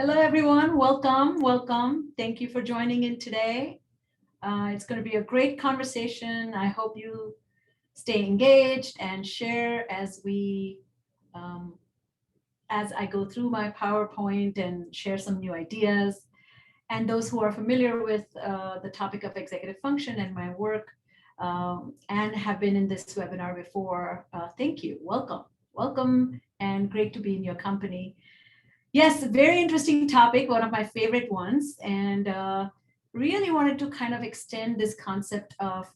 Hello, everyone. Welcome, welcome. Thank you for joining in today. It's going to be a great conversation. I hope you stay engaged and share um, as I go through my PowerPoint and share some new ideas. And those who are familiar with the topic of executive function and my work and have been in this webinar before, thank you. Welcome, welcome, and great to be in your company. Yes, very interesting topic, one of my favorite ones, and really wanted to kind of extend this concept of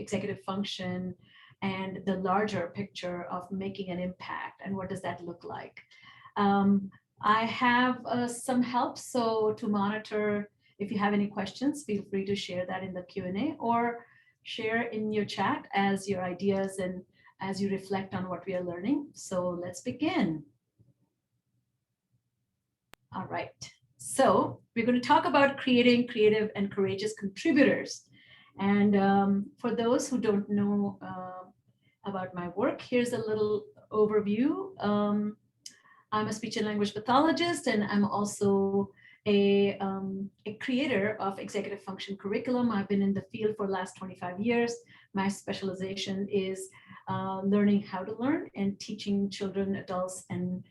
executive function and the larger picture of making an impact and what does that look like. I have some help, so to monitor, if you have any questions, feel free to share that in the Q&A or share in your chat as your ideas and as you reflect on what we are learning. So let's begin. All right, so we're going to talk about creating creative and courageous contributors. And for those who don't know about my work, here's a little overview. I'm a speech and language pathologist, and I'm also a creator of executive function curriculum. I've been in the field for the last 25 years. My specialization is learning how to learn and teaching children, adults, and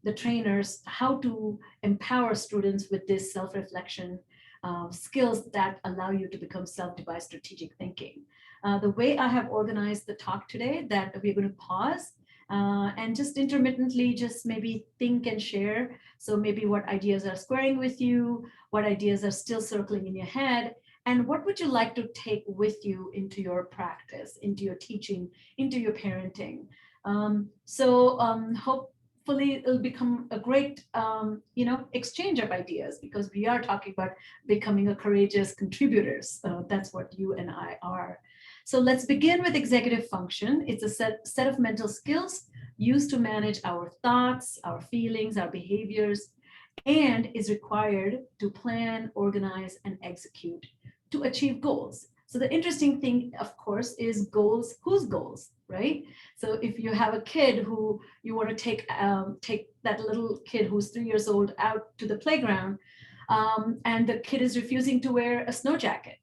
the trainers how to empower students with this self-reflection skills that allow you to become self-devised strategic thinking. The way I have organized the talk today, that we're going to pause and just intermittently just maybe think and share. So maybe what ideas are squaring with you, what ideas are still circling in your head, and what would you like to take with you into your practice, into your teaching, into your parenting. Hopefully it'll become a great exchange of ideas, because we are talking about becoming a courageous contributors. That's what you and I are. So let's begin with executive function. It's a set of mental skills used to manage our thoughts, our feelings, our behaviors, and is required to plan, organize, and execute to achieve goals. So the interesting thing, of course, is goals. Whose goals, right? So if you have a kid who you want to take that little kid who's 3 years old out to the playground, and the kid is refusing to wear a snow jacket,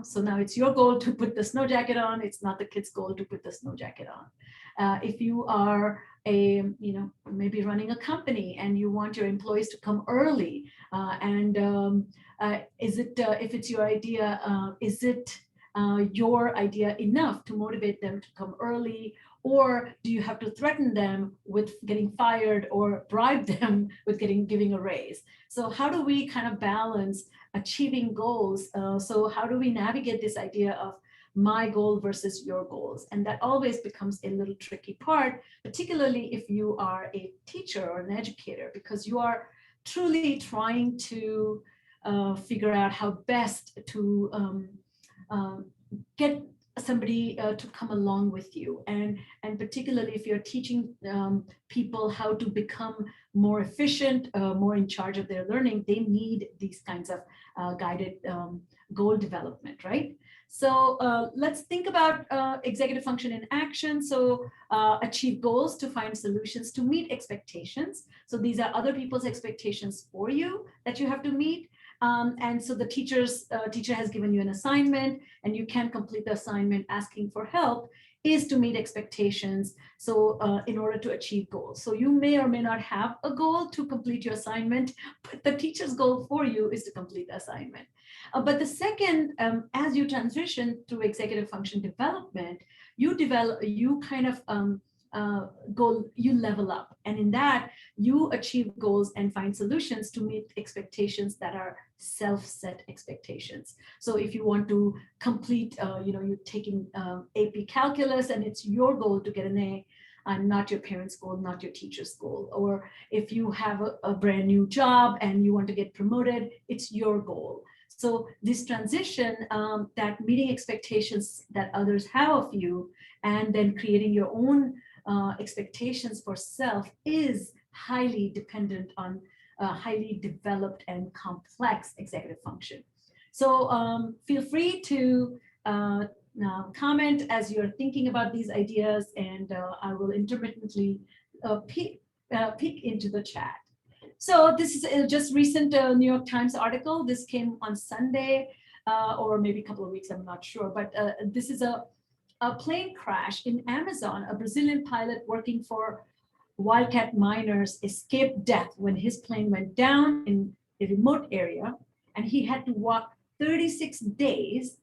so now it's your goal to put the snow jacket on. It's not the kid's goal to put the snow jacket on. If you are maybe running a company and you want your employees to come early, if it's your idea, is it your idea enough to motivate them to come early? Or do you have to threaten them with getting fired or bribe them with giving a raise? So how do we kind of balance achieving goals? So how do we navigate this idea of my goal versus your goals? And that always becomes a little tricky part, particularly if you are a teacher or an educator, because you are truly trying to figure out how best to get somebody to come along with you, and particularly if you're teaching people how to become more efficient, more in charge of their learning, they need these kinds of guided goal development, right? So let's think about executive function in action. So achieve goals to find solutions to meet expectations. So these are other people's expectations for you that you have to meet. And so the teacher has given you an assignment, and you can complete the assignment. Asking for help is to meet expectations. So in order to achieve goals. So you may or may not have a goal to complete your assignment, but the teacher's goal for you is to complete the assignment. But the second, as you transition through executive function development, you level up, and in that you achieve goals and find solutions to meet expectations that are self-set expectations. So if you want to complete, you're taking AP calculus and it's your goal to get an A, and not your parents' goal, not your teacher's goal. Or if you have a brand new job and you want to get promoted, it's your goal. So this transition, that meeting expectations that others have of you, and then creating your own expectations for self, is highly dependent on highly developed and complex executive function. So feel free to comment as you're thinking about these ideas, and I will intermittently peek into the chat. So this is just recent New York Times article. This came on Sunday, or maybe a couple of weeks, I'm not sure. But this is a plane crash in Amazon. A Brazilian pilot working for wildcat miners escaped death when his plane went down in a remote area, and he had to walk 36 days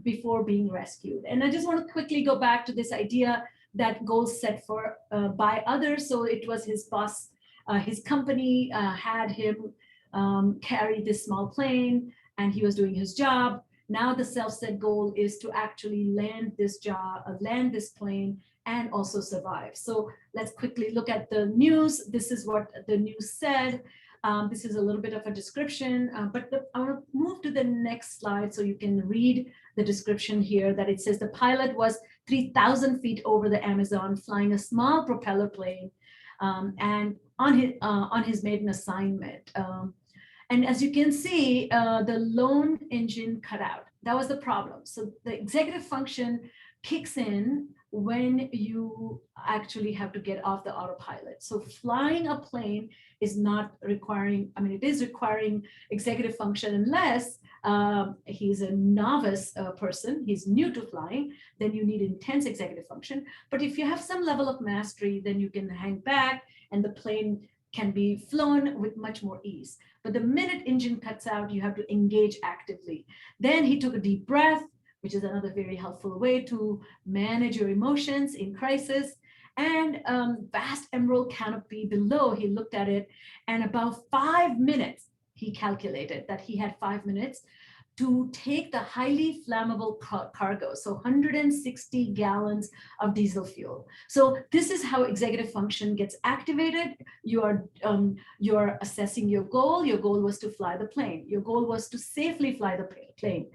before being rescued. And I just want to quickly go back to this idea that goals set for by others. So it was his boss, his company had him carry this small plane, and he was doing his job. Now the self-set goal is to actually land this plane and also survive. So let's quickly look at the news. This is what the news said. This is a little bit of a description, but I want to move to the next slide so you can read the description here, that it says the pilot was 3,000 feet over the Amazon flying a small propeller plane and on his maiden assignment. And as you can see, the lone engine cut out. That was the problem. So the executive function kicks in when you actually have to get off the autopilot. So flying a plane is not requiring, I mean, it is requiring executive function unless he's a novice person, he's new to flying, then you need intense executive function. But if you have some level of mastery, then you can hang back and the plane can be flown with much more ease. But the minute engine cuts out, you have to engage actively. Then he took a deep breath, which is another very helpful way to manage your emotions in crisis. And vast emerald canopy below, he looked at it, and about 5 minutes, he calculated that he had 5 minutes to take the highly flammable cargo, so 160 gallons of diesel fuel. So this is how executive function gets activated. You're assessing your goal. Your goal was to fly the plane. Your goal was to safely fly the plane.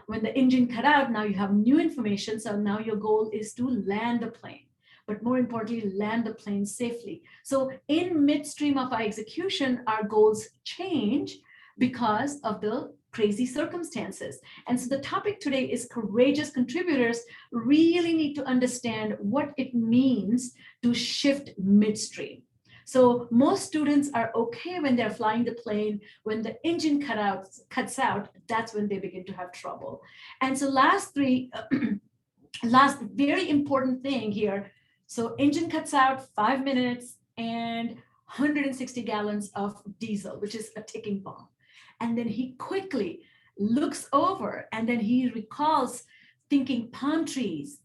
When the engine cut out, now you have new information. So now your goal is to land the plane, but more importantly, land the plane safely. So in midstream of our execution, our goals change because of the crazy circumstances. And so the topic today is courageous contributors really need to understand what it means to shift midstream. So most students are okay when they're flying the plane. When the engine cuts out, that's when they begin to have trouble. And so last very important thing here. So engine cuts out, 5 minutes and 160 gallons of diesel, which is a ticking bomb. And then he quickly looks over and then he recalls thinking palm trees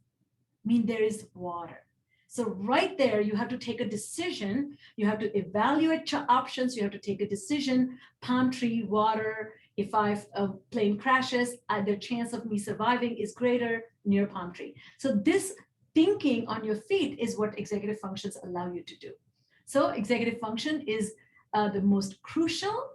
mean there is water. So right there, you have to take a decision. You have to evaluate options. You have to take a decision, palm tree, water. If a plane crashes, the chance of me surviving is greater near palm tree. So this thinking on your feet is what executive functions allow you to do. So executive function is most crucial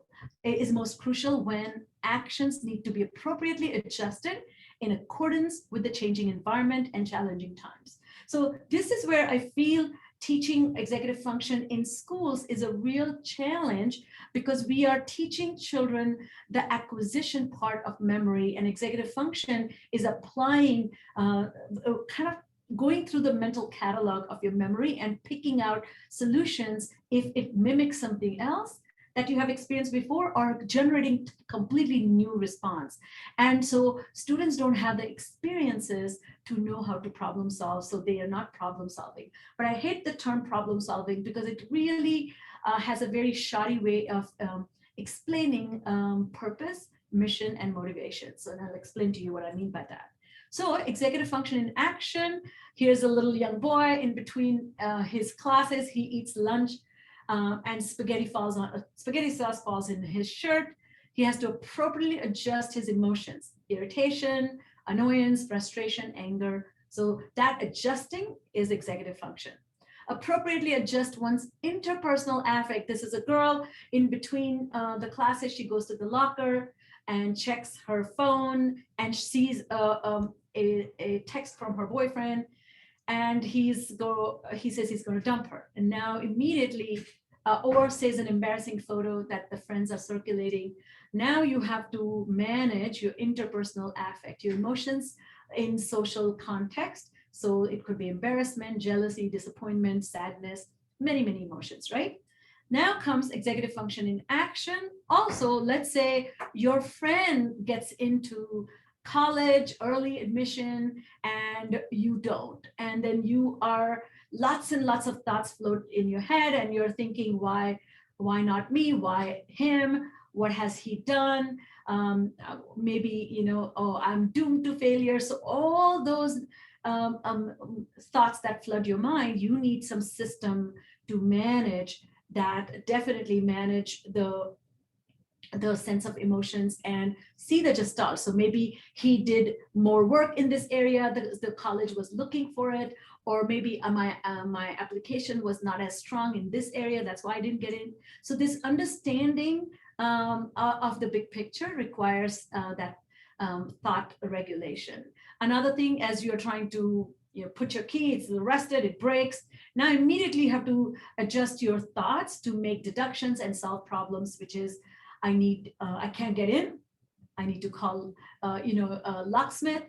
when actions need to be appropriately adjusted in accordance with the changing environment and challenging times. So this is where I feel teaching executive function in schools is a real challenge, because we are teaching children the acquisition part of memory, and executive function is applying kind of going through the mental catalog of your memory and picking out solutions if it mimics something else that you have experienced before, or generating completely new response. And so students don't have the experiences to know how to problem solve, so they are not problem solving. But I hate the term problem solving because it really has a very shoddy way of explaining purpose, mission, and motivation. So I'll explain to you what I mean by that. So executive function in action. Here's a little young boy in between his classes. He eats lunch and spaghetti sauce falls in his shirt. He has to appropriately adjust his emotions: irritation, annoyance, frustration, anger. So that adjusting is executive function. Appropriately adjust one's interpersonal affect. This is a girl in between the classes. She goes to the locker and checks her phone and sees a text from her boyfriend, and he says he's going to dump her. And now immediately, or says an embarrassing photo that the friends are circulating. Now you have to manage your interpersonal affect, your emotions in social context. So it could be embarrassment, jealousy, disappointment, sadness, many, many emotions, right? Now comes executive function in action. Also, let's say your friend gets into college, early admission, and you don't. And then you are lots and lots of thoughts float in your head, and you're thinking, why not me? Why him? What has he done? Maybe, oh, I'm doomed to failure. So all those thoughts that flood your mind, you need some system to manage that, definitely manage the sense of emotions and see the gestalt. So maybe he did more work in this area, the college was looking for it, or maybe my application was not as strong in this area, that's why I didn't get in. So this understanding of the big picture requires that thought regulation. Another thing, as you're trying to put your key, it's rusted, it breaks. Now immediately you have to adjust your thoughts to make deductions and solve problems, which is, I can't get in. I need to call, a locksmith.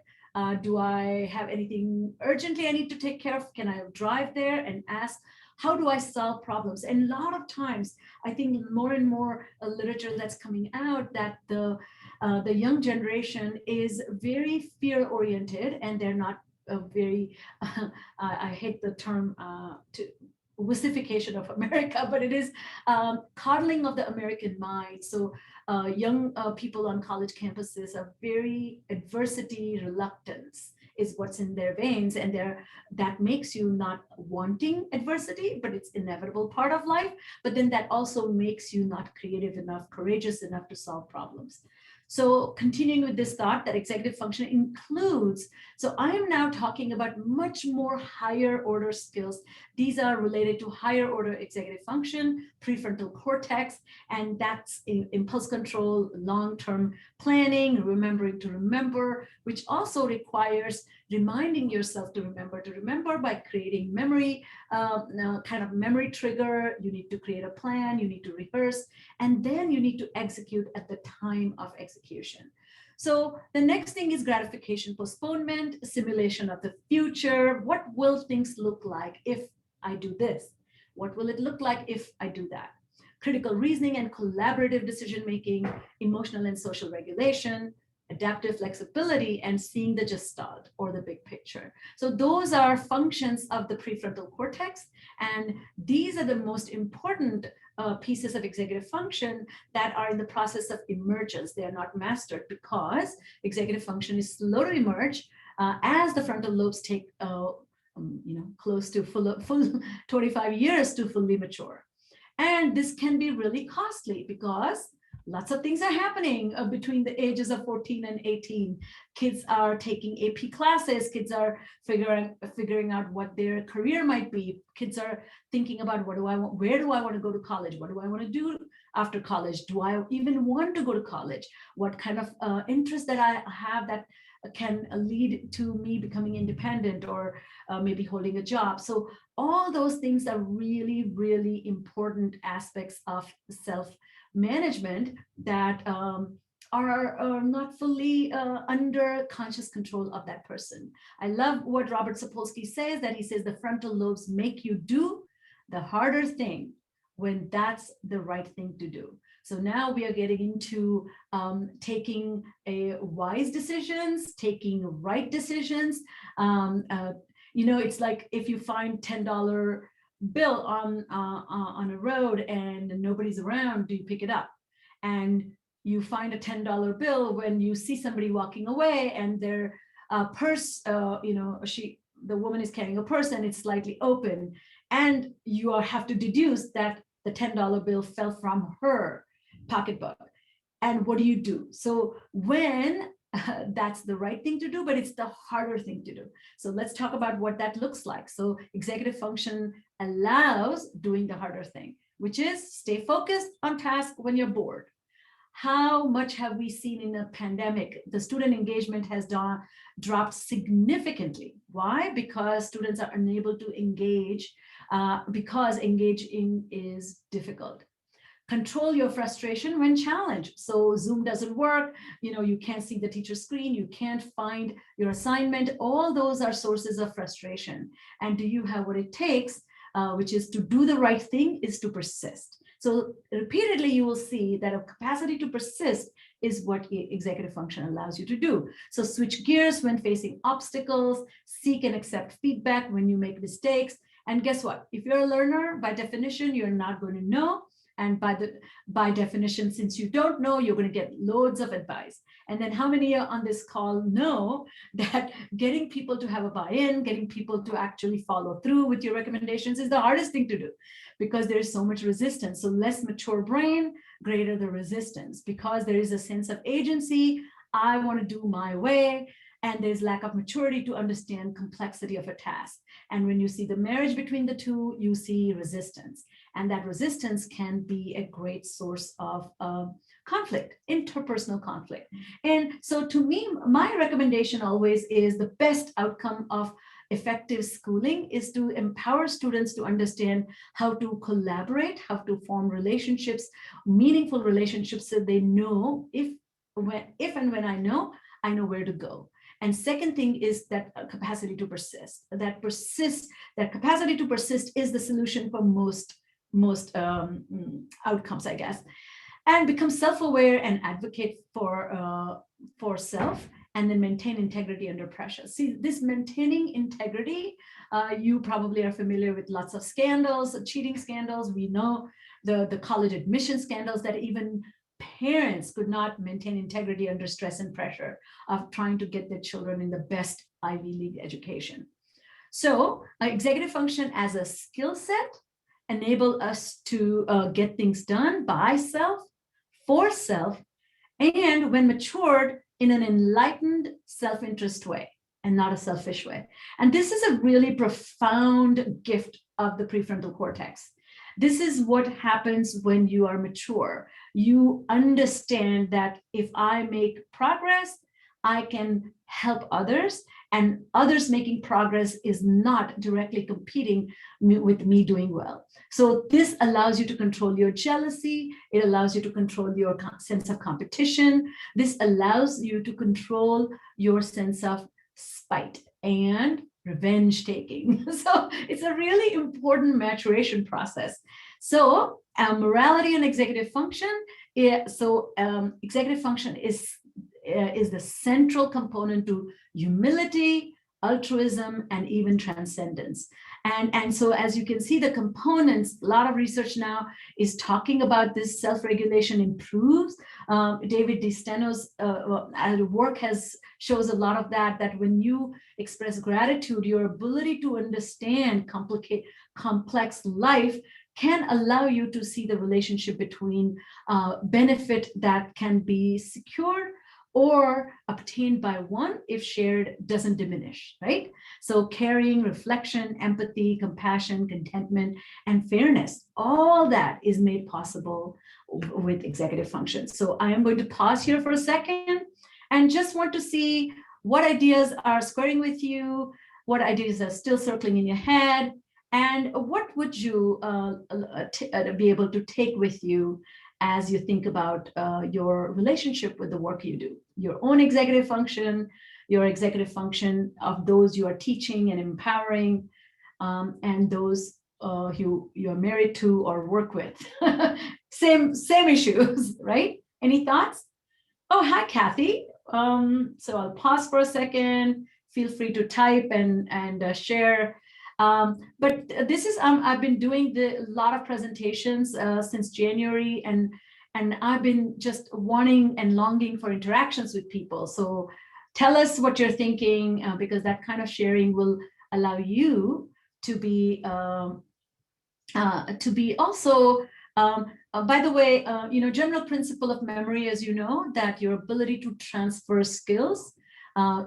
Do I have anything urgently I need to take care of? Can I drive there and ask, how do I solve problems? And a lot of times, I think more and more literature that's coming out that the young generation is very fear oriented, and they're not very, I hate the term wussification of America, but it is coddling of the American mind. So young people on college campuses are very adversity reluctance is what's in their veins, and that makes you not wanting adversity, but it's inevitable part of life. But then that also makes you not creative enough, courageous enough to solve problems. So continuing with this thought that executive function includes, so I am now talking about much more higher order skills. These are related to higher order executive function, prefrontal cortex, and that's impulse control, long-term planning, remembering to remember, which also requires reminding yourself to remember by creating memory, kind of memory trigger. You need to create a plan, you need to rehearse, and then you need to execute at the time of execution. So the next thing is gratification postponement, simulation of the future. What will things look like if I do this? What will it look like if I do that? Critical reasoning and collaborative decision making, emotional and social regulation, adaptive flexibility, and seeing the gestalt or the big picture. So those are functions of the prefrontal cortex, and these are the most important pieces of executive function that are in the process of emergence. They are not mastered because executive function is slow to emerge as the frontal lobes take close to full 25 years to fully mature. And this can be really costly because lots of things are happening between the ages of 14 and 18. Kids are taking AP classes. Kids are figuring out what their career might be. Kids are thinking about what do I want, where do I want to go to college? What do I want to do after college? Do I even want to go to college? What kind of interest that I have that can lead to me becoming independent or maybe holding a job. So all those things are really, really important aspects of self-management that are not fully under conscious control of that person. I love what Robert Sapolsky says, that he says the frontal lobes make you do the harder thing when that's the right thing to do. So now we are getting into taking wise decisions, taking right decisions. It's like if you find $10 bill on a road and nobody's around, do you pick it up? And you find a $10 bill when you see somebody walking away and their purse, the woman is carrying a purse and it's slightly open, and you have to deduce that the $10 bill fell from her pocketbook. And what do you do? So when that's the right thing to do, but it's the harder thing to do. So let's talk about what that looks like. So executive function allows doing the harder thing, which is stay focused on task when you're bored. How much have we seen in a pandemic? The student engagement has dropped significantly. Why? Because students are unable to engage because engaging is difficult. Control your frustration when challenged. So Zoom doesn't work, you can't see the teacher's screen, you can't find your assignment. All those are sources of frustration. And do you have what it takes, which is to do the right thing, is to persist. So repeatedly, you will see that a capacity to persist is what executive function allows you to do. So switch gears when facing obstacles, seek and accept feedback when you make mistakes. And guess what? If you're a learner, by definition, you're not going to know. And by definition, since you don't know, you're going to get loads of advice. And then how many on this call know that getting people to have a buy-in, getting people to actually follow through with your recommendations is the hardest thing to do, because there's so much resistance. So less mature brain, greater the resistance, because there is a sense of agency. I want to do my way. And there's lack of maturity to understand complexity of a task. And when you see the marriage between the two, you see resistance. And that resistance can be a great source of conflict, interpersonal conflict. And so to me, my recommendation always is the best outcome of effective schooling is to empower students to understand how to collaborate, how to form relationships, meaningful relationships, so they know if and when I know where to go. And second thing is that capacity to persist. That capacity to persist is the solution for most outcomes, I guess. And become self-aware and advocate for self, and then maintain integrity under pressure. See, this maintaining integrity, you probably are familiar with lots of scandals, cheating scandals. We know the college admission scandals, that even parents could not maintain integrity under stress and pressure of trying to get their children in the best Ivy League education. So executive function as a skill set enable us to get things done by self, for self, and when matured, in an enlightened self-interest way and not a selfish way. And this is a really profound gift of the prefrontal cortex. This is what happens when you are mature. You understand that if I make progress, I can help others, and others making progress is not directly competing with me doing well. So this allows you to control your jealousy. It allows you to control your sense of competition. This allows you to control your sense of spite and revenge taking. So it's a really important maturation process. So morality and executive function. Executive function is the central component to humility, altruism, and even transcendence. And so as you can see, the components, a lot of research now is talking about this. Self-regulation improves. David DeSteno's work shows a lot of that when you express gratitude, your ability to understand complex life can allow you to see the relationship between benefit that can be secured or obtained by one, if shared, doesn't diminish, right? So caring, reflection, empathy, compassion, contentment, and fairness, all that is made possible with executive function. So I am going to pause here for a second and just want to see what ideas are squaring with you, what ideas are still circling in your head, and what would you be able to take with you as you think about your relationship with the work you do, your own executive function, your executive function of those you are teaching and empowering, and those who you're married to or work with. same issues, right? Any thoughts? Oh, hi, Kathy. So I'll pause for a second. Feel free to type and share. But this is, I've been doing a lot of presentations since January, and I've been just wanting and longing for interactions with people. So tell us what you're thinking, because that kind of sharing will allow you to be also, by the way, general principle of memory, as you know, that your ability to transfer skills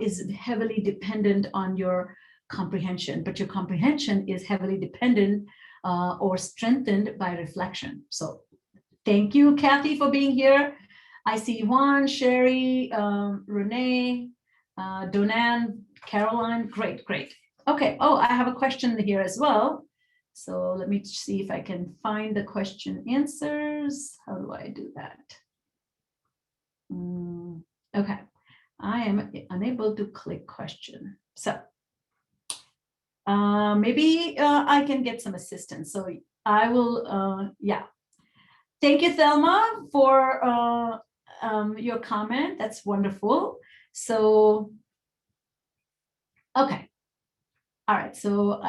is heavily dependent on your comprehension, but your comprehension is heavily dependent or strengthened by reflection. So thank you, Kathy, for being here. I see Juan, Sherry, Renee, Donan, Caroline. Great. Okay. Oh, I have a question here as well. So let me see if I can find the question answers. How do I do that? Okay. I am unable to click question. So maybe I can get some assistance. So I will, yeah. thank you, Thelma, for your comment. That's wonderful. So, okay. All right. So,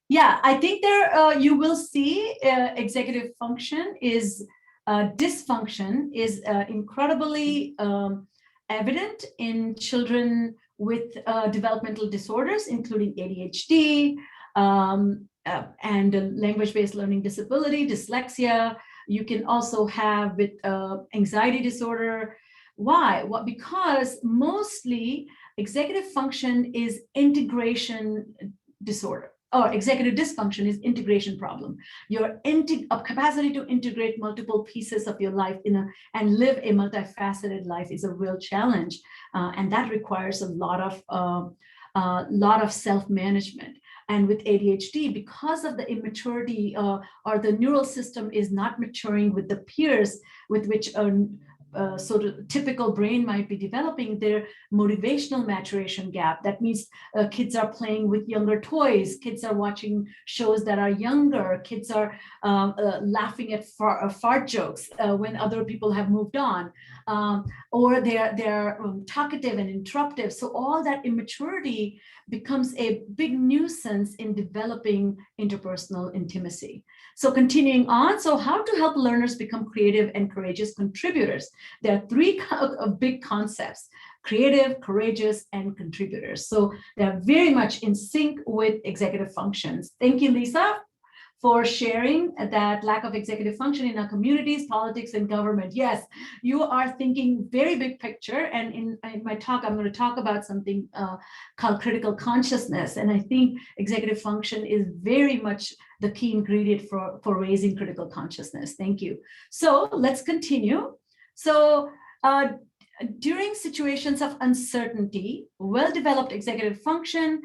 yeah, I think there you will see executive function is dysfunction is incredibly evident in children with developmental disorders, including ADHD and language-based learning disability, dyslexia. You can also have with anxiety disorder. Why? Well, because mostly executive function is integration disorder, or executive dysfunction is integration problem. Your capacity to integrate multiple pieces of your life and live a multifaceted life is a real challenge, and that requires a lot of self-management. And with ADHD, because of the immaturity or the neural system is not maturing with the peers with which sort of typical brain might be developing, their motivational maturation gap. That means kids are playing with younger toys, kids are watching shows that are younger, kids are laughing at fart jokes when other people have moved on, or they're talkative and interruptive. So all that immaturity becomes a big nuisance in developing interpersonal intimacy. So continuing on, so how to help learners become creative and courageous contributors. There are three big concepts: creative, courageous, and contributors. So they're very much in sync with executive functions. Thank you, Lisa, for sharing that lack of executive function in our communities, politics, and government. Yes, you are thinking very big picture. And in my talk, I'm going to talk about something called critical consciousness. And I think executive function is very much the key ingredient for raising critical consciousness. Thank you. So let's continue. So during situations of uncertainty, well-developed executive function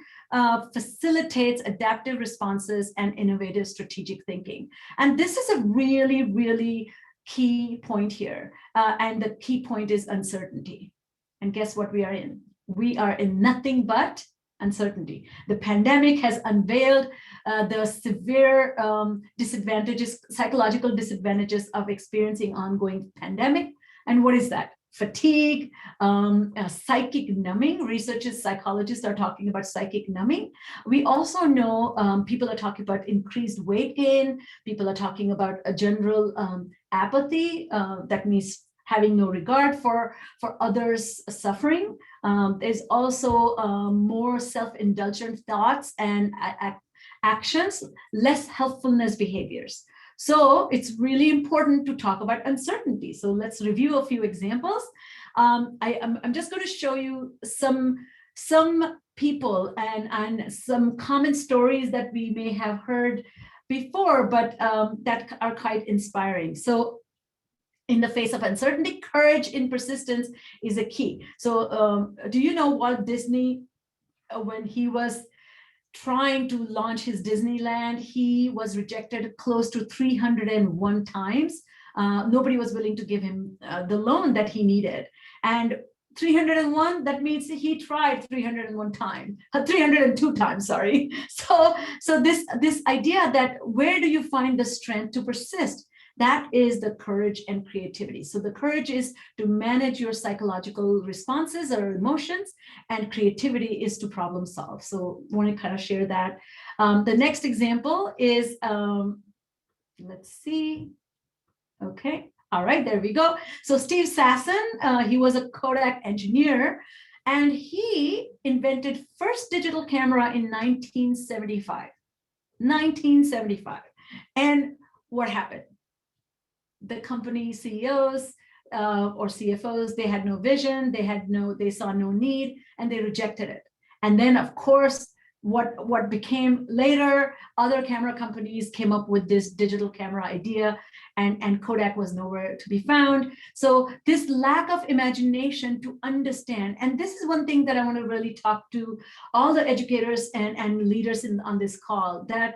facilitates adaptive responses and innovative strategic thinking. And this is a really, really key point here. And the key point is uncertainty. And guess what we are in? We are in nothing but uncertainty. The pandemic has unveiled the severe disadvantages, psychological disadvantages of experiencing ongoing pandemic. And what is that? Fatigue, psychic numbing. Researchers, psychologists are talking about psychic numbing. We also know people are talking about increased weight gain. People are talking about a general apathy. That means having no regard for others' suffering. There's also more self-indulgent thoughts and actions, less helpfulness behaviors. So it's really important to talk about uncertainty. So let's review a few examples. I'm just going to show you some people and some common stories that we may have heard before, but that are quite inspiring. So in the face of uncertainty, courage in persistence is a key. So do you know Walt Disney, when he was trying to launch his Disneyland, he was rejected close to 301 times. Nobody was willing to give him the loan that he needed. And 301, that means he tried 301 times, 302 times, sorry. So this idea that where do you find the strength to persist? That is the courage and creativity. So the courage is to manage your psychological responses or emotions, and creativity is to problem solve. So I want to kind of share that. The next example is, let's see. Okay. All right, there we go. So Steve Sasson, he was a Kodak engineer, and he invented first digital camera in 1975. 1975. And what happened? The company CEOs or CFOs, they had no vision, they saw no need, and they rejected it. And then, of course, what became later, other camera companies came up with this digital camera idea, and Kodak was nowhere to be found. So this lack of imagination to understand, and this is one thing that I want to really talk to all the educators and leaders on this call, that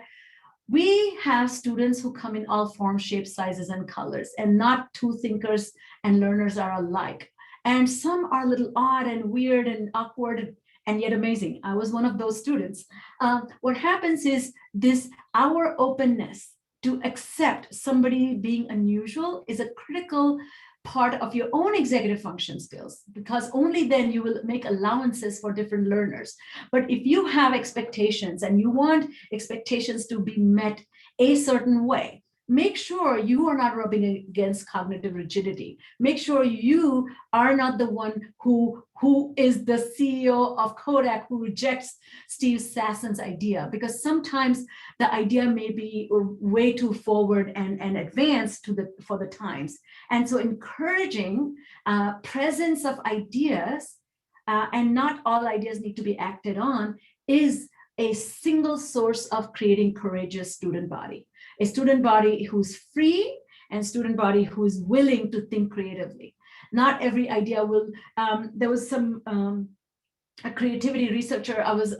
we have students who come in all forms, shapes, sizes, and colors, and not two thinkers and learners are alike. And some are a little odd and weird and awkward and yet amazing. I was one of those students. What happens is our openness to accept somebody being unusual is a critical part of your own executive function skills, because only then you will make allowances for different learners. But if you have expectations and you want expectations to be met a certain way, make sure you are not rubbing against cognitive rigidity. Make sure you are not the one who is the CEO of Kodak who rejects Steve Sassen's idea, because sometimes the idea may be way too forward and advanced for the times. And so encouraging presence of ideas, and not all ideas need to be acted on, is a single source of creating courageous student body. A student body who's free and student body who's willing to think creatively. Not every idea will, there was some a creativity researcher I was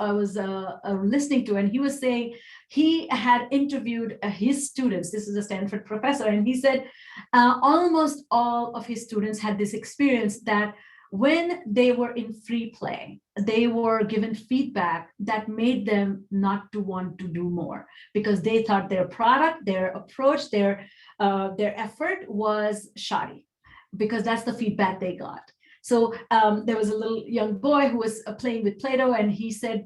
listening to, and he was saying he had interviewed his students. This is a Stanford professor, and he said almost all of his students had this experience that when they were in free play, they were given feedback that made them not to want to do more, because they thought their product, their approach, their effort was shoddy, because that's the feedback they got. So there was a little young boy who was playing with Play-Doh, and he said,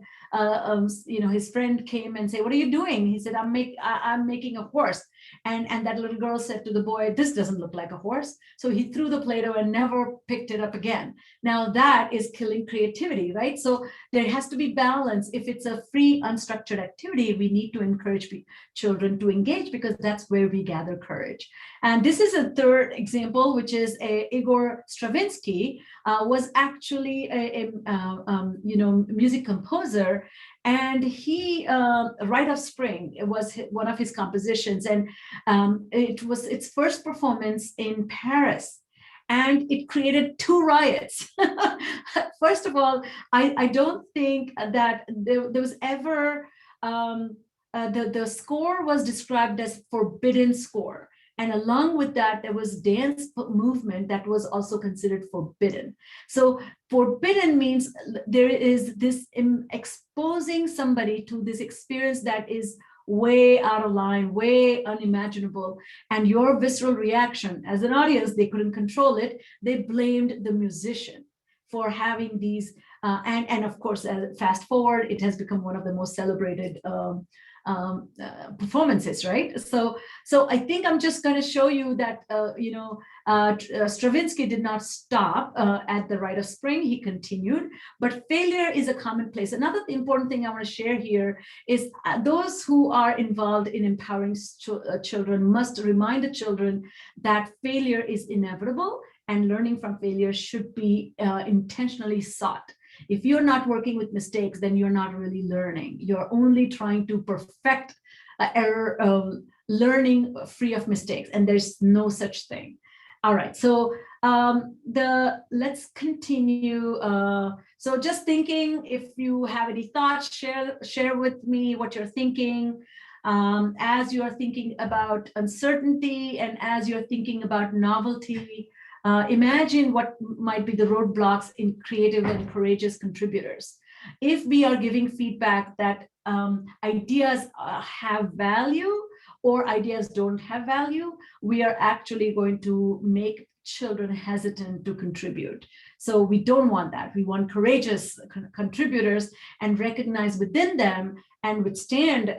his friend came and said, "What are you doing?" He said, I'm making a horse. And that little girl said to the boy, "This doesn't look like a horse." So he threw the Play-Doh and never picked it up again. Now that is killing creativity, right? So there has to be balance. If it's a free, unstructured activity, we need to encourage children to engage, because that's where we gather courage. And this is a third example, which is Igor Stravinsky was actually a music composer. And he, Rite of Spring, it was one of his compositions, and it was its first performance in Paris, and it created 2 riots. First of all, I don't think that there was ever, the score was described as forbidden score. And along with that, there was dance movement that was also considered forbidden. So forbidden means there is this exposing somebody to this experience that is way out of line, way unimaginable. And your visceral reaction as an audience, they couldn't control it. They blamed the musician for having these, and of course, fast forward, it has become one of the most celebrated performances, right? So I think I'm just going to show you that, Stravinsky did not stop at the Rite of Spring. He continued, but failure is a commonplace. Another important thing I want to share here is those who are involved in empowering children must remind the children that failure is inevitable, and learning from failure should be intentionally sought. If you're not working with mistakes, then you're not really learning. You're only trying to perfect error, learning free of mistakes, and there's no such thing. All right, so let's continue. So just thinking, if you have any thoughts, share with me what you're thinking. As you are thinking about uncertainty and as you're thinking about novelty, imagine what might be the roadblocks in creative and courageous contributors. If we are giving feedback that ideas have value or ideas don't have value, we are actually going to make children hesitant to contribute. So we don't want that. We want courageous contributors and recognize within them and withstand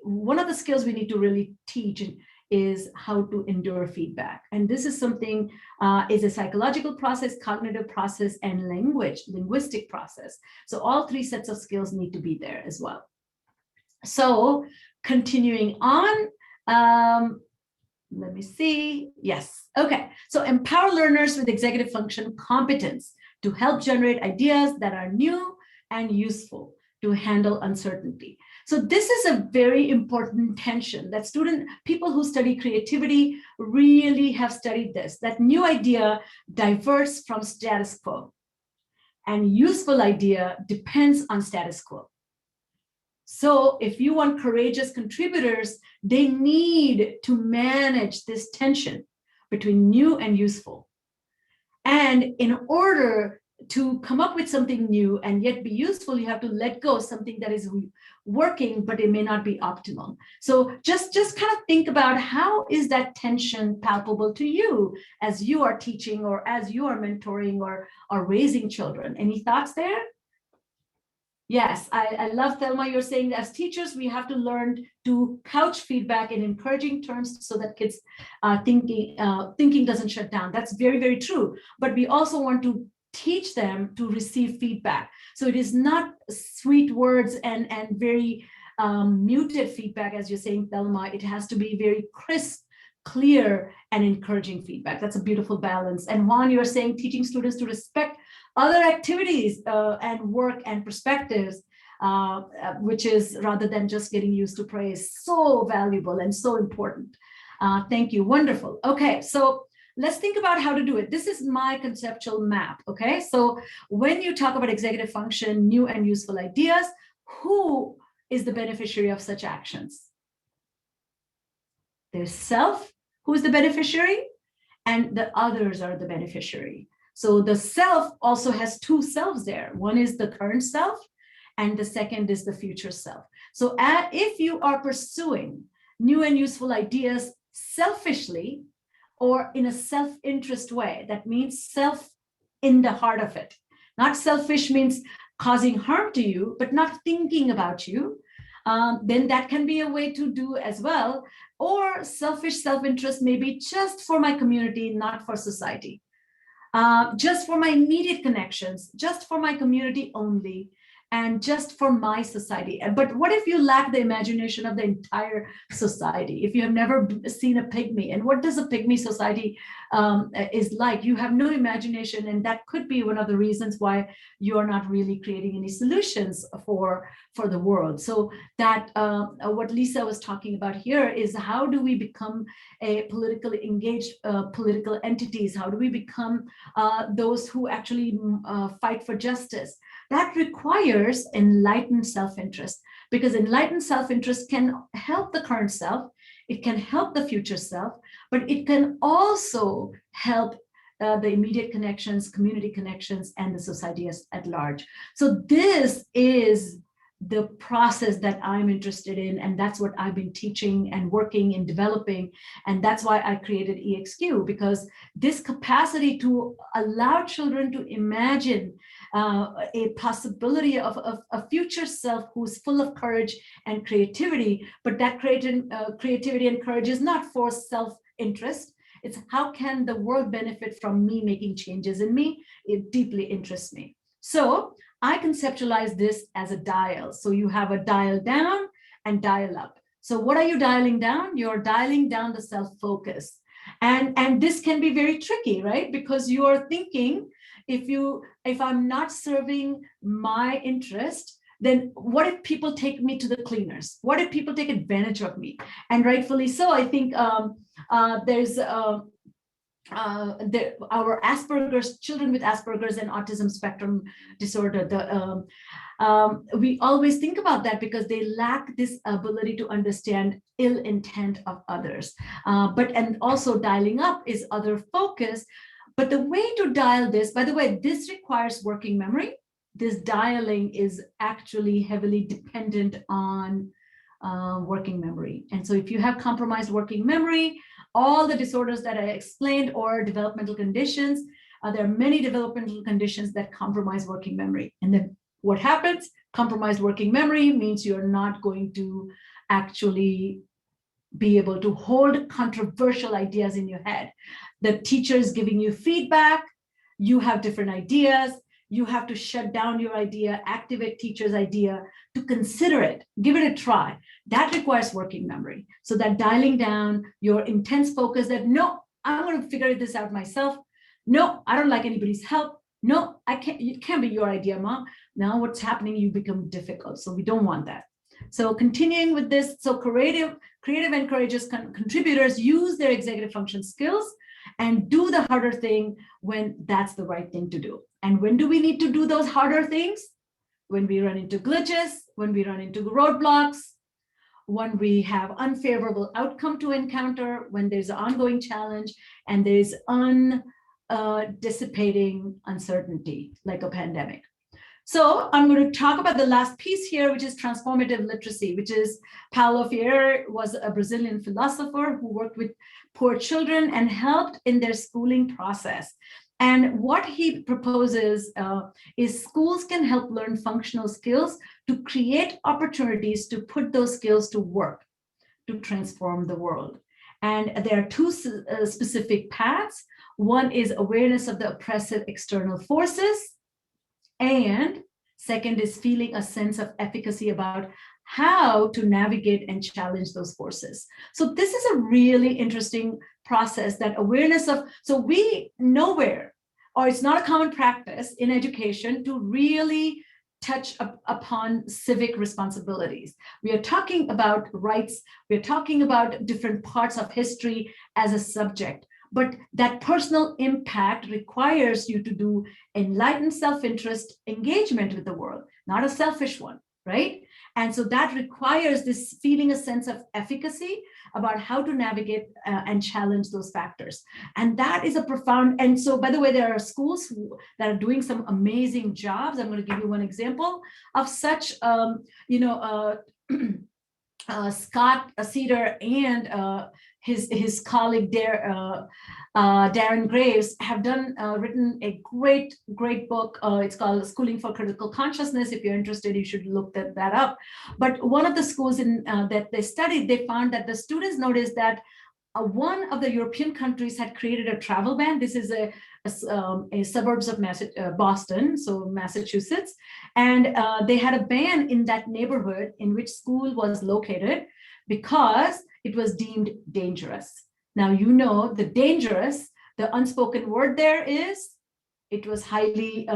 one of the skills we need to really teach is how to endure feedback. And this is something, is a psychological process, cognitive process, and linguistic process. So all 3 sets of skills need to be there as well. So continuing on, let me see. Yes, okay. So empower learners with executive function competence to help generate ideas that are new and useful to handle uncertainty. So this is a very important tension that people who study creativity really have studied this, that new idea diverts from status quo and useful idea depends on status quo. So if you want courageous contributors, they need to manage this tension between new and useful. And in order to come up with something new and yet be useful, you have to let go of something that is working, but it may not be optimal. So just kind of think about, how is that tension palpable to you as you are teaching or as you are mentoring or raising children? Any thoughts there? Yes, I love, Thelma, you're saying that as teachers, we have to learn to couch feedback in encouraging terms so that kids' thinking doesn't shut down. That's very, very true. But we also want to teach them to receive feedback. So it is not sweet words and very muted feedback, as you're saying, Thelma. It has to be very crisp, clear, and encouraging feedback. That's a beautiful balance. And Juan, you're saying teaching students to respect other activities and work and perspectives, which is, rather than just getting used to praise, so valuable and so important. Thank you. Wonderful. Okay, so let's think about how to do it. This is my conceptual map. Okay, so when you talk about executive function, new and useful ideas, who is the beneficiary of such actions? There's self, who is the beneficiary, and the others are the beneficiary. So the self also has two selves there. One is the current self, and the second is the future self. So if you are pursuing new and useful ideas selfishly or in a self-interest way, that means self in the heart of it. Not selfish means causing harm to you, but not thinking about you, then that can be a way to do as well. Or selfish self-interest may be just for my community, not for society. Just for my immediate connections, just for my community only, and just for my society. But what if you lack the imagination of the entire society? If you have never seen a pygmy, and what does a pygmy society is like? You have no imagination, and that could be one of the reasons why you are not really creating any solutions for the world. So that what Lisa was talking about here is, how do we become a politically engaged political entities? How do we become those who actually fight for justice? That requires enlightened self-interest, because enlightened self-interest can help the current self, it can help the future self, but it can also help the immediate connections, community connections, and the society at large. So this is the process that I'm interested in, and that's what I've been teaching and working in developing, and that's why I created ExQ, because this capacity to allow children to imagine a possibility of a future self who's full of courage and creativity, but that creativity and courage is not for self-interest. It's how can the world benefit from me making changes in me? It deeply interests me. So I conceptualize this as a dial. So you have a dial down and dial up. So what are you dialing down? You're dialing down the self-focus. And this can be very tricky, right? Because you are thinking, if I'm not serving my interest, then what if people take me to the cleaners? What if people take advantage of me? And rightfully so. I think there's our Asperger's, children with Asperger's and autism spectrum disorder, we always think about that because they lack this ability to understand ill intent of others. And also dialing up is other focus. But the way to dial this, by the way, this requires working memory. This dialing is actually heavily dependent on working memory. And so if you have compromised working memory, all the disorders that I explained or developmental conditions, there are many developmental conditions that compromise working memory. And then what happens? Compromised working memory means you're not going to actually be able to hold controversial ideas in your head. The teacher is giving you feedback, you have different ideas, you have to shut down your idea, activate teacher's idea to consider it, give it a try. That requires working memory. So that dialing down your intense focus that, no, I'm going to figure this out myself. No, I don't like anybody's help. No, I can't, it can't be your idea, Mom. Now what's happening, you become difficult. So we don't want that. So continuing with this, so creative and courageous contributors use their executive function skills and do the harder thing when that's the right thing to do. And when do we need to do those harder things? When we run into glitches, when we run into roadblocks, when we have unfavorable outcome to encounter, when there's an ongoing challenge and there's dissipating uncertainty like a pandemic. So I'm going to talk about the last piece here, which is transformative literacy, which is Paulo Freire was a Brazilian philosopher who worked with poor children and helped in their schooling process. And what he proposes is schools can help learn functional skills to create opportunities to put those skills to work, to transform the world. And there are two specific paths. One is awareness of the oppressive external forces, and second is feeling a sense of efficacy about how to navigate and challenge those forces. So this is a really interesting process, that awareness of, so we nowhere, or it's not a common practice in education to really touch upon civic responsibilities. We are talking about rights, we're talking about different parts of history as a subject, but that personal impact requires you to do enlightened self-interest engagement with the world, not a selfish one, right? And so that requires this feeling a sense of efficacy about how to navigate and challenge those factors. And that is a profound, and so by the way, there are schools that are doing some amazing jobs. I'm going to give you one example of such, Scott Cedar and his colleague there, Darren Graves, have written a great book. It's called Schooling for Critical Consciousness. If you're interested, you should look that up. But one of the schools that they studied, they found that the students noticed that one of the European countries had created a travel ban. This is a suburbs of Boston, so Massachusetts, and they had a ban in that neighborhood in which school was located because it was deemed dangerous. Now, you know, the dangerous, the unspoken word there is, it was highly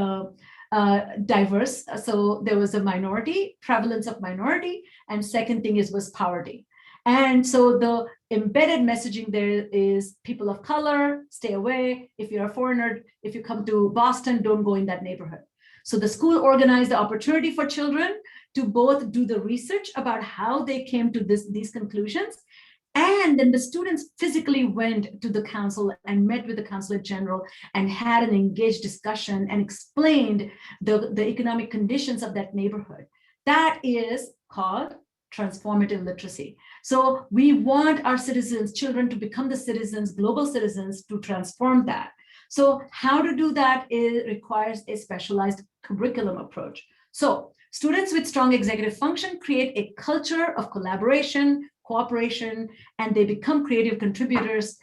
diverse. So there was a minority, prevalence of minority, and second thing was poverty. And so the embedded messaging there is people of color, stay away. If you're a foreigner, if you come to Boston, don't go in that neighborhood. So the school organized the opportunity for children to both do the research about how they came to these conclusions. And then the students physically went to the council and met with the consulate general and had an engaged discussion and explained the economic conditions of that neighborhood. That is called transformative literacy. So we want our citizens, children, to become the citizens, global citizens, to transform that. So how to do that requires a specialized curriculum approach. So students with strong executive function create a culture of collaboration, cooperation, and they become creative contributors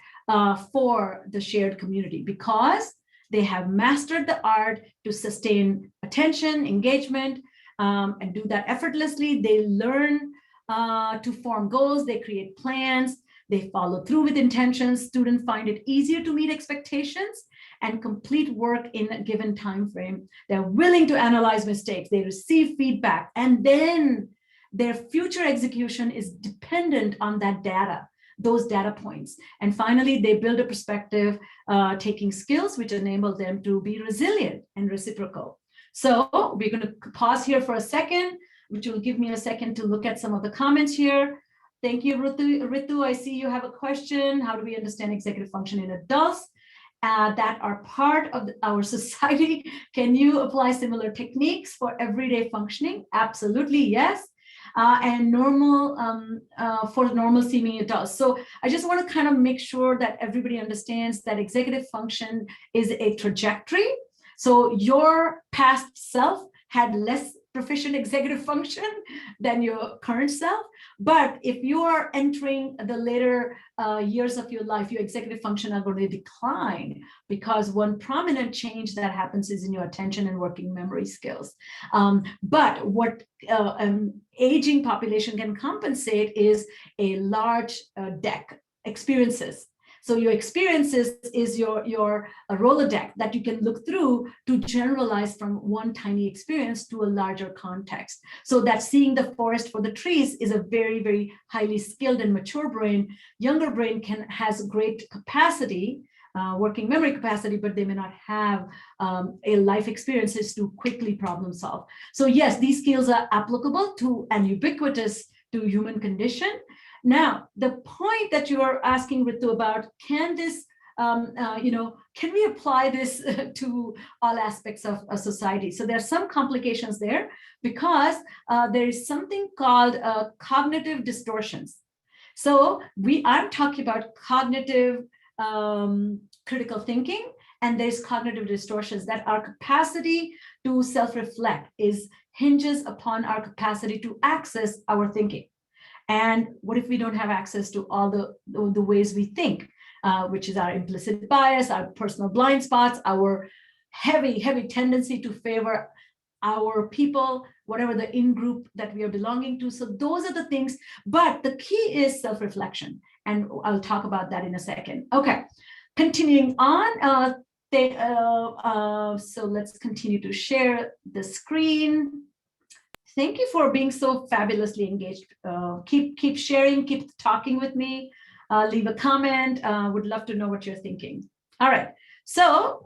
for the shared community because they have mastered the art to sustain attention, engagement, and do that effortlessly. They learn to form goals, they create plans, they follow through with intentions. Students find it easier to meet expectations and complete work in a given time frame. They're willing to analyze mistakes, they receive feedback, and then their future execution is dependent on that data, those data points. And finally, they build a perspective, taking skills which enable them to be resilient and reciprocal. So we're going to pause here for a second, which will give me a second to look at some of the comments here. Thank you, Ritu. I see you have a question. How do we understand executive function in adults that are part of our society? Can you apply similar techniques for everyday functioning? Absolutely, yes. And normal for normal seeming adults. So I just want to kind of make sure that everybody understands that executive function is a trajectory. So your past self had less proficient executive function than your current self. But if you are entering the later years of your life, your executive function are going to decline because one prominent change that happens is in your attention and working memory skills. But what aging population can compensate is a large deck experiences. So your experiences is your Rolodex that you can look through to generalize from one tiny experience to a larger context. So that seeing the forest for the trees is a very, very highly skilled and mature brain. Younger brain has great capacity, working memory capacity, but they may not have a life experiences to quickly problem solve. So yes, these skills are applicable to and ubiquitous to human condition. Now, the point that you are asking, Ritu, about can this can we apply this to all aspects of society? So there are some complications there because there is something called cognitive distortions. So I'm talking about cognitive critical thinking, and there's cognitive distortions, that our capacity to self-reflect hinges upon our capacity to access our thinking. And what if we don't have access to all the ways we think, which is our implicit bias, our personal blind spots, our heavy tendency to favor our people, whatever the in-group that we are belonging to. So those are the things, but the key is self-reflection. And I'll talk about that in a second. Okay, continuing on. So let's continue to share the screen. Thank you for being so fabulously engaged. Keep sharing, keep talking with me. Leave a comment. Would love to know what you're thinking. All right. So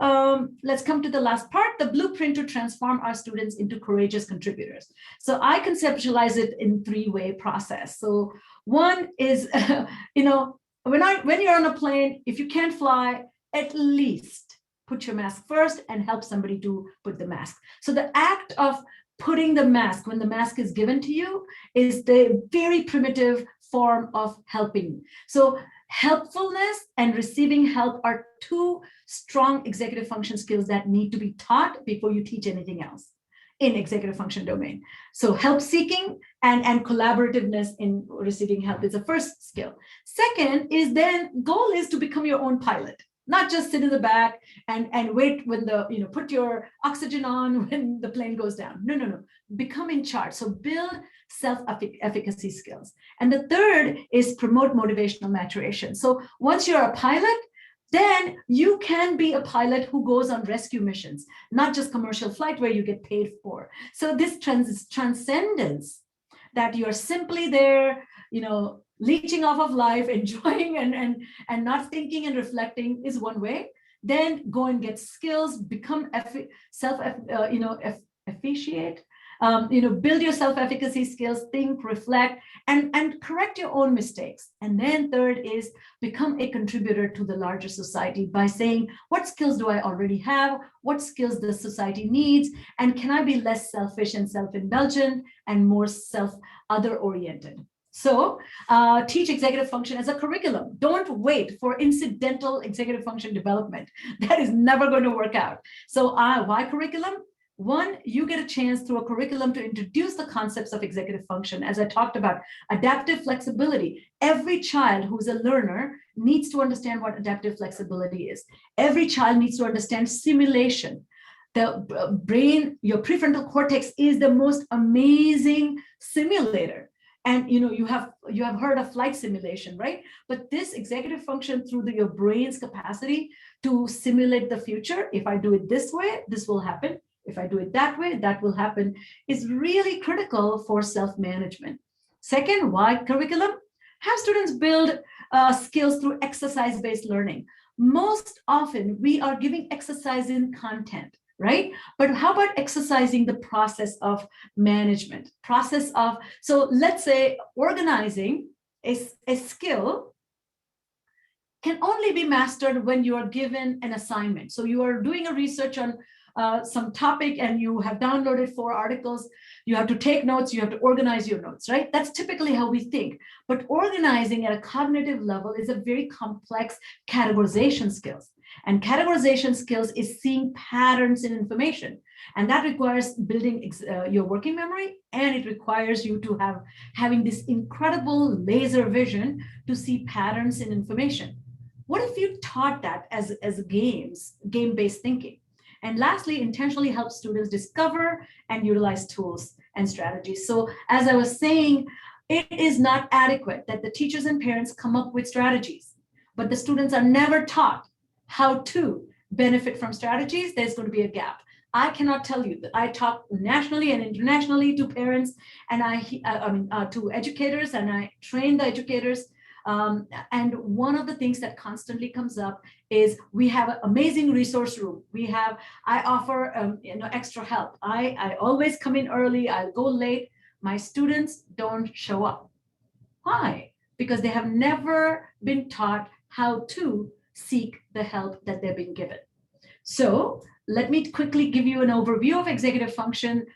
let's come to the last part, the blueprint to transform our students into courageous contributors. So I conceptualize it in three-way process. So one is, when you're on a plane, if you can't fly, at least put your mask first and help somebody to put the mask. So the act of putting the mask, when the mask is given to you, is the very primitive form of helping. So helpfulness and receiving help are two strong executive function skills that need to be taught before you teach anything else in executive function domain. So help seeking and collaborativeness in receiving help is the first skill. Second is then goal is to become your own pilot. Not just sit in the back and wait when put your oxygen on when the plane goes down. No. Become in charge. So build self-efficacy skills. And the third is promote motivational maturation. So once you're a pilot, then you can be a pilot who goes on rescue missions, not just commercial flight where you get paid for. So this transcendence, that you're simply there, leeching off of life, enjoying and not thinking and reflecting, is one way. Then go and get skills, become efficient, build your self-efficacy skills, think, reflect, and correct your own mistakes. And then third is become a contributor to the larger society by saying, what skills do I already have? What skills the society needs? And can I be less selfish and self-indulgent and more other oriented? So teach executive function as a curriculum. Don't wait for incidental executive function development. That is never going to work out. So why curriculum? One, you get a chance through a curriculum to introduce the concepts of executive function. As I talked about, adaptive flexibility. Every child who's a learner needs to understand what adaptive flexibility is. Every child needs to understand simulation. The brain, your prefrontal cortex, is the most amazing simulator. And you have heard of flight simulation, right? But this executive function through your brain's capacity to simulate the future, if I do it this way, this will happen. If I do it that way, that will happen, is really critical for self-management. Second, why curriculum? Have students build skills through exercise-based learning. Most often, we are giving exercise in content, right? But how about exercising the process of management, so let's say organizing a skill can only be mastered when you are given an assignment. So you are doing a research on some topic and you have downloaded 4 articles, you have to take notes, you have to organize your notes, right? That's typically how we think. But organizing at a cognitive level is a very complex categorization skills. And categorization skills is seeing patterns in information. And that requires building your working memory, and it requires you to having this incredible laser vision to see patterns in information. What if you taught that as game-based thinking? And lastly, intentionally help students discover and utilize tools and strategies. So as I was saying, it is not adequate that the teachers and parents come up with strategies, but the students are never taught how to benefit from strategies. There's going to be a gap. I cannot tell you that I talk nationally and internationally to parents, and to educators, and I train the educators. And one of the things that constantly comes up is we have an amazing resource room. I offer extra help. I always come in early. I'll go late. My students don't show up. Why? Because they have never been taught how to seek the help that they're being given. So let me quickly give you an overview of executive function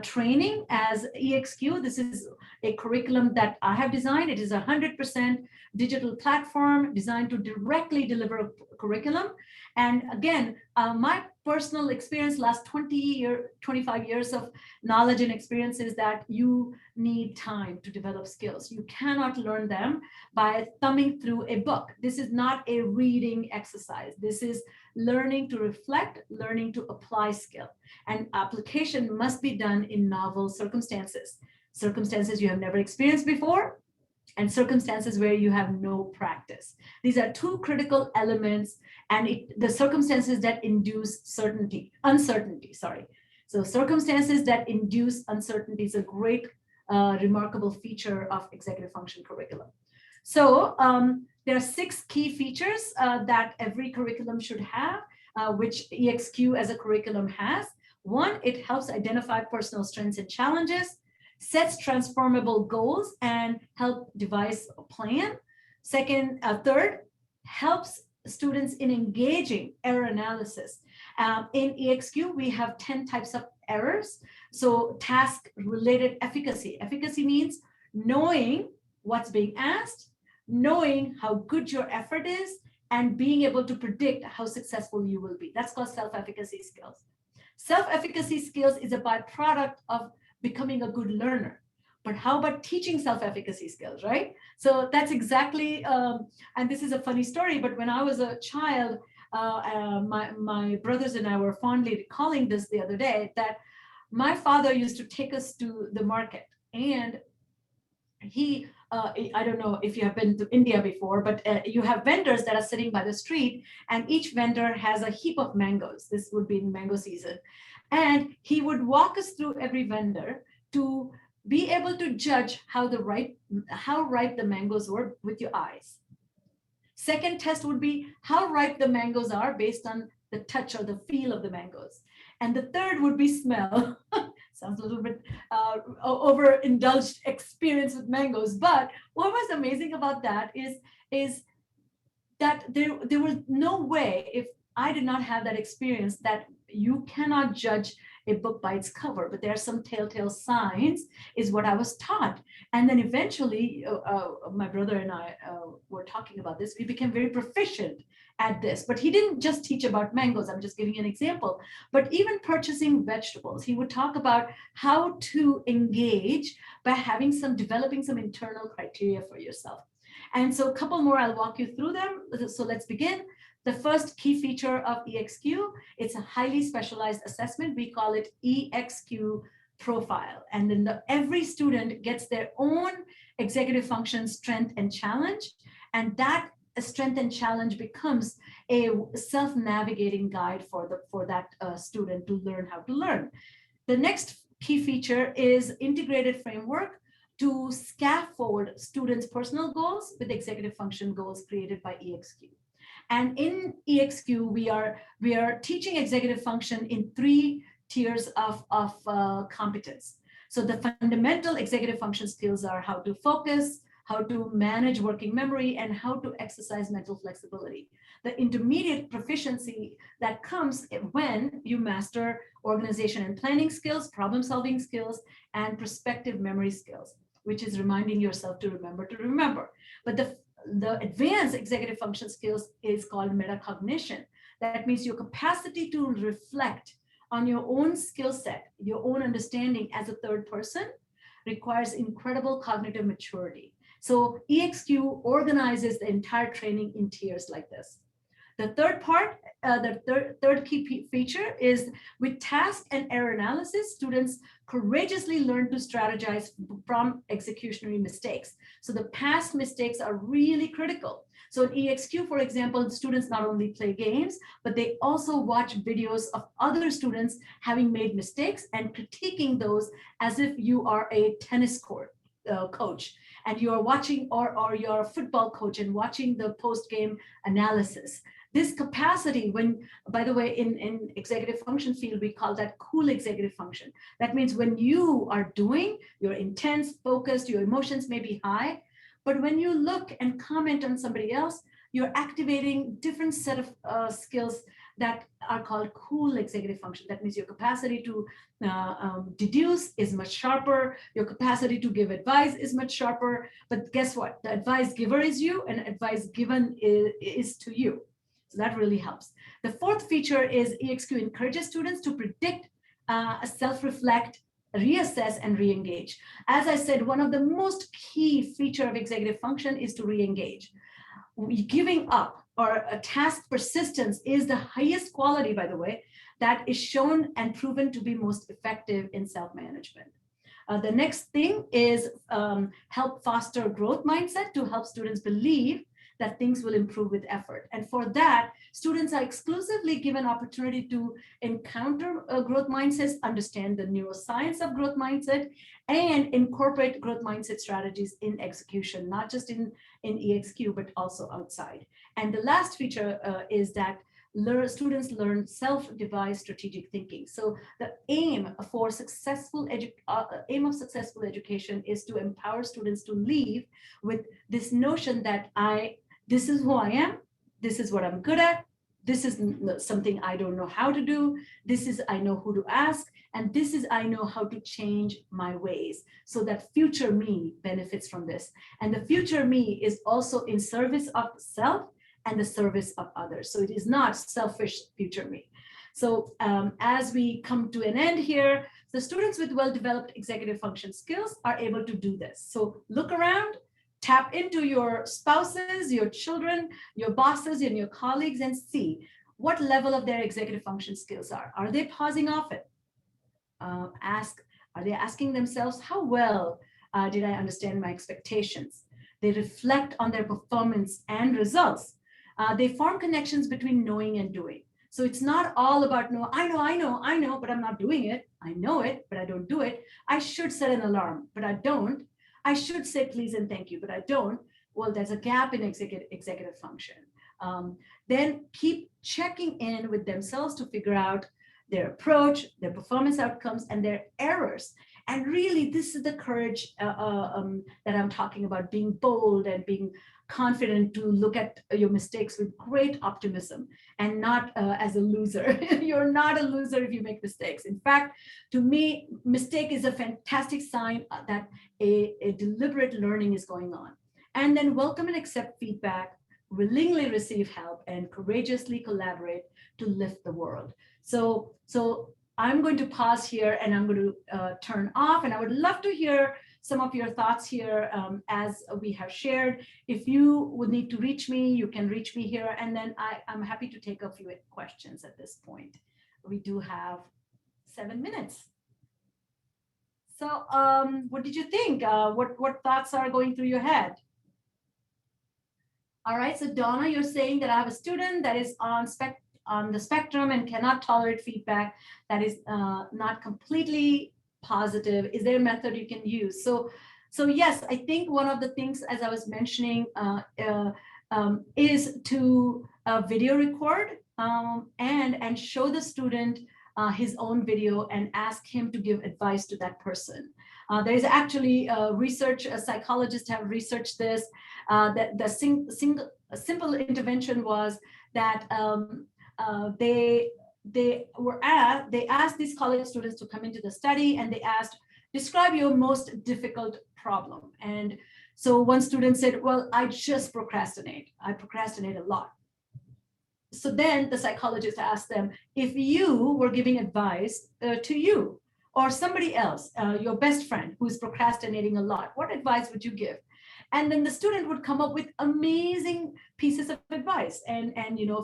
training as ExQ. This is a curriculum that I have designed. It is a 100% digital platform designed to directly deliver a curriculum. And again, my personal experience, last 25 years of knowledge and experience is that you need time to develop skills. You cannot learn them by thumbing through a book. This is not a reading exercise. This is learning to reflect, learning to apply skill. And application must be done in novel circumstances. Circumstances you have never experienced before, and circumstances where you have no practice. These are two critical elements, and the circumstances that induce uncertainty. So circumstances that induce uncertainty is a great, remarkable feature of executive function curriculum. So there are 6 key features that every curriculum should have, which ExQ as a curriculum has. 1, it helps identify personal strengths and challenges, sets transformable goals and help devise a plan. Third, helps students in engaging error analysis. In ExQ, we have 10 types of errors. So task-related efficacy. Efficacy means knowing what's being asked, knowing how good your effort is, and being able to predict how successful you will be. That's called self-efficacy skills. Self-efficacy skills is a byproduct of becoming a good learner. But how about teaching self-efficacy skills, right? So that's exactly, and this is a funny story, but when I was a child, my brothers and I were fondly recalling this the other day, that my father used to take us to the market, and he, I don't know if you have been to India before, but you have vendors that are sitting by the street, and each vendor has a heap of mangoes. This would be in mango season. And he would walk us through every vendor to be able to judge how ripe the mangoes were with your eyes. Second test would be how ripe the mangoes are based on the touch or the feel of the mangoes. And the third would be smell. Sounds a little bit overindulged experience with mangoes. But what was amazing about that is that there was no way, if I did not have that experience, that you cannot judge a book by its cover, but there are some telltale signs, is what I was taught. And then eventually, my brother and I were talking about this. We became very proficient at this, but he didn't just teach about mangoes. I'm just giving you an example, but even purchasing vegetables, he would talk about how to engage by developing some internal criteria for yourself. And so a couple more, I'll walk you through them. So let's begin. The first key feature of ExQ, it's a highly specialized assessment. We call it ExQ profile. And then every student gets their own executive function strength and challenge. And that strength and challenge becomes a self-navigating guide for that student to learn how to learn. The next key feature is integrated framework to scaffold students' personal goals with executive function goals created by ExQ. And in ExQ, we are teaching executive function in 3 tiers of competence. So the fundamental executive function skills are how to focus, how to manage working memory, and how to exercise mental flexibility. The intermediate proficiency that comes when you master organization and planning skills, problem-solving skills, and prospective memory skills, which is reminding yourself to remember. But the advanced executive function skills is called metacognition. That means your capacity to reflect on your own skill set, your own understanding as a third person, requires incredible cognitive maturity. So ExQ organizes the entire training in tiers like this. The third part, the third key feature is with task and error analysis, students courageously learn to strategize from executionary mistakes. So the past mistakes are really critical. So in ExQ, for example, students not only play games, but they also watch videos of other students having made mistakes and critiquing those as if you are a tennis court coach and you are watching, or you're a football coach and watching the post-game analysis. This capacity, by the way, in executive function field, we call that cool executive function. That means when you are doing, you're intense, focused, your emotions may be high, but when you look and comment on somebody else, you're activating different set of skills that are called cool executive function. That means your capacity to deduce is much sharper, your capacity to give advice is much sharper, but guess what? The advice giver is you and advice given is to you. So that really helps. The fourth feature is ExQ encourages students to predict, self-reflect, reassess, and reengage. As I said, one of the most key feature of executive function is to reengage. Giving up or a task persistence is the highest quality, by the way, that is shown and proven to be most effective in self-management. The next thing is help foster growth mindset to help students believe that things will improve with effort. And for that, students are exclusively given opportunity to encounter growth mindsets, understand the neuroscience of growth mindset, and incorporate growth mindset strategies in execution, not just in ExQ, but also outside. And the last feature is that students learn self-devised strategic thinking. So the aim of successful education is to empower students to leave with this notion that this is who I am, this is what I'm good at, this is something I don't know how to do, this is I know who to ask, and this is I know how to change my ways so that future me benefits from this. And the future me is also in service of self and the service of others. So it is not selfish future me. So as we come to an end here, the students with well-developed executive function skills are able to do this. So look around, tap into your spouses, your children, your bosses, and your colleagues and see what level of their executive function skills are. Are they pausing often? Are they asking themselves, how well did I understand my expectations? They reflect on their performance and results. They form connections between knowing and doing. So it's not all about I know, but I'm not doing it. I know it, but I don't do it. I should set an alarm, but I don't. I should say please and thank you, but I don't. Well, there's a gap in executive function. Then keep checking in with themselves to figure out their approach, their performance outcomes, and their errors. And really, this is the courage that I'm talking about, being bold and being confident to look at your mistakes with great optimism and not as a loser. You're not a loser if you make mistakes. In fact, to me, mistake is a fantastic sign that a deliberate learning is going on. And then welcome and accept feedback, willingly receive help, and courageously collaborate to lift the world. So I'm going to pause here and I'm going to turn off, and I would love to hear some of your thoughts here as we have shared. If you would need to reach me, you can reach me here, and then I'm happy to take a few questions at this point. We do have 7 minutes. So what did you think? What thoughts are going through your head? All right, so Donna, you're saying that I have a student that is on the spectrum and cannot tolerate feedback that is not completely positive. Is there a method you can use? So yes, I think one of the things, as I was mentioning, is to video record and show the student his own video and ask him to give advice to that person. There is actually research, psychologists have researched this, that the simple intervention was that they asked these college students to come into the study, and they asked, describe your most difficult problem. And so one student said, well, I just procrastinate. I procrastinate a lot. So then the psychologist asked them, if you were giving advice to you or somebody else, your best friend who's procrastinating a lot, what advice would you give? And then the student would come up with amazing pieces of advice. And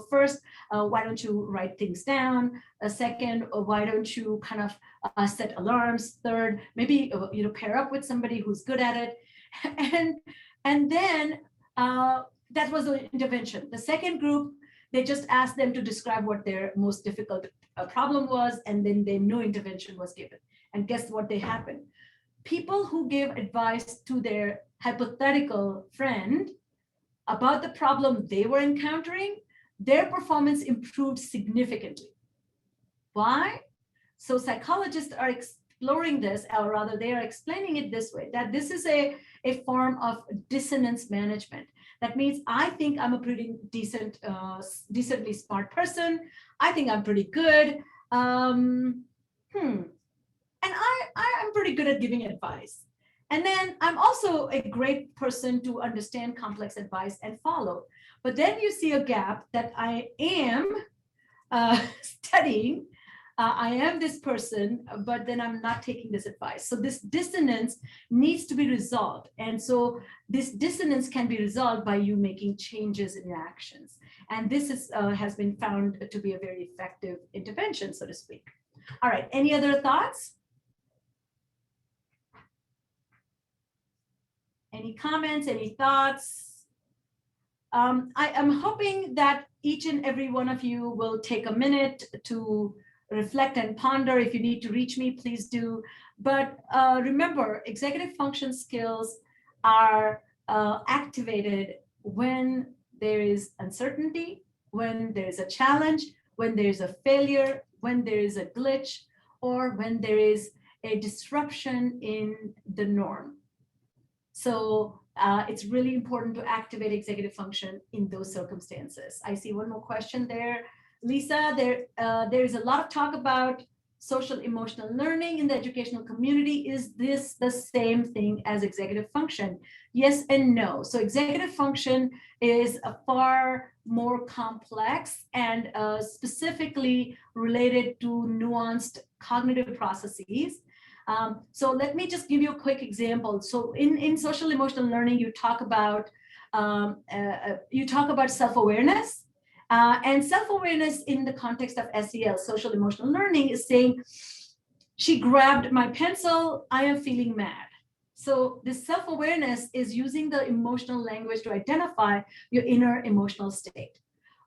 first, why don't you write things down? Second, why don't you kind of set alarms? Third, maybe pair up with somebody who's good at it. And then that was the intervention. The second group, they just asked them to describe what their most difficult problem was, and then no intervention was given. And guess what they happened? People who gave advice to their hypothetical friend about the problem they were encountering, their performance improved significantly. Why? So psychologists are exploring this, or rather they are explaining it this way, that this is a form of dissonance management. That means I think I'm a pretty decently smart person. I think I'm pretty good. And I'm pretty good at giving advice. And then I'm also a great person to understand complex advice and follow. But then you see a gap that I am studying. I am this person, but then I'm not taking this advice. So this dissonance needs to be resolved. And so this dissonance can be resolved by you making changes in your actions. And this has been found to be a very effective intervention, so to speak. All right, any other thoughts? Any comments, any thoughts? I am hoping that each and every one of you will take a minute to reflect and ponder. If you need to reach me, please do. But remember, executive function skills are activated when there is uncertainty, when there is a challenge, when there is a failure, when there is a glitch, or when there is a disruption in the norm. So it's really important to activate executive function in those circumstances. I see one more question there. Lisa, there is a lot of talk about social emotional learning in the educational community. Is this the same thing as executive function? Yes and no. So executive function is a far more complex and specifically related to nuanced cognitive processes. So let me just give you a quick example. So in social emotional learning, you talk about self-awareness. And self-awareness in the context of SEL, social emotional learning, is saying, she grabbed my pencil, I am feeling mad. So this self-awareness is using the emotional language to identify your inner emotional state.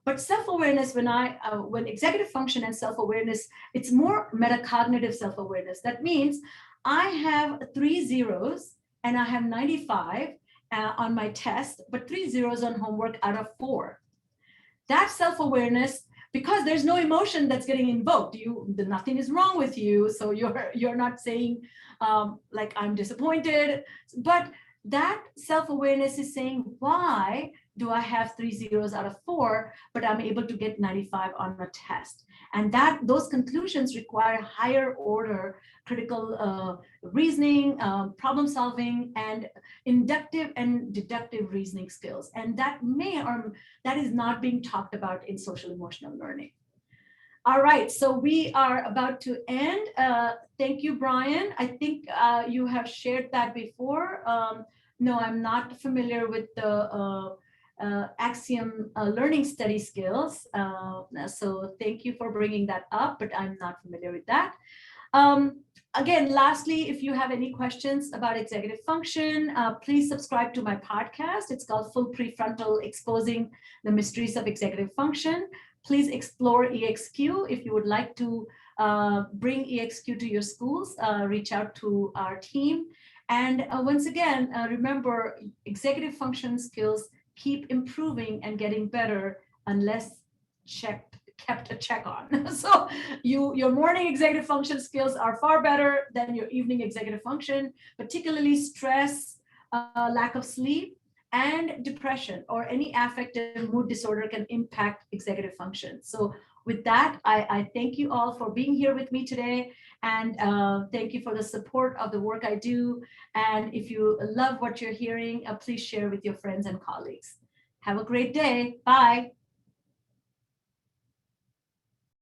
But self-awareness, when executive function and self-awareness, it's more metacognitive self-awareness. That means I have 3 zeros and I have 95 on my test, but 3 zeros on homework out of 4. That self-awareness, because there's no emotion that's getting invoked, nothing is wrong with you, so you're not saying like I'm disappointed, but that self-awareness is saying, why do I have 3 zeros out of 4, but I'm able to get 95 on a test? And those conclusions require higher order critical reasoning, problem solving, and inductive and deductive reasoning skills. And that is not being talked about in social emotional learning. All right, so we are about to end. Thank you, Brian. I think you have shared that before. No, I'm not familiar with the Axiom learning study skills. So thank you for bringing that up, but I'm not familiar with that. Again, lastly, if you have any questions about executive function, please subscribe to my podcast. It's called Full Prefrontal: Exposing the Mysteries of Executive Function. Please explore ExQ. If you would like to bring ExQ to your schools, reach out to our team. And once again, remember, executive function skills keep improving and getting better unless kept a check on. So your morning executive function skills are far better than your evening executive function, particularly stress, lack of sleep, and depression or any affective mood disorder can impact executive function. So with that, I thank you all for being here with me today, and thank you for the support of the work I do. And if you love what you're hearing, please share with your friends and colleagues. Have a great day. Bye.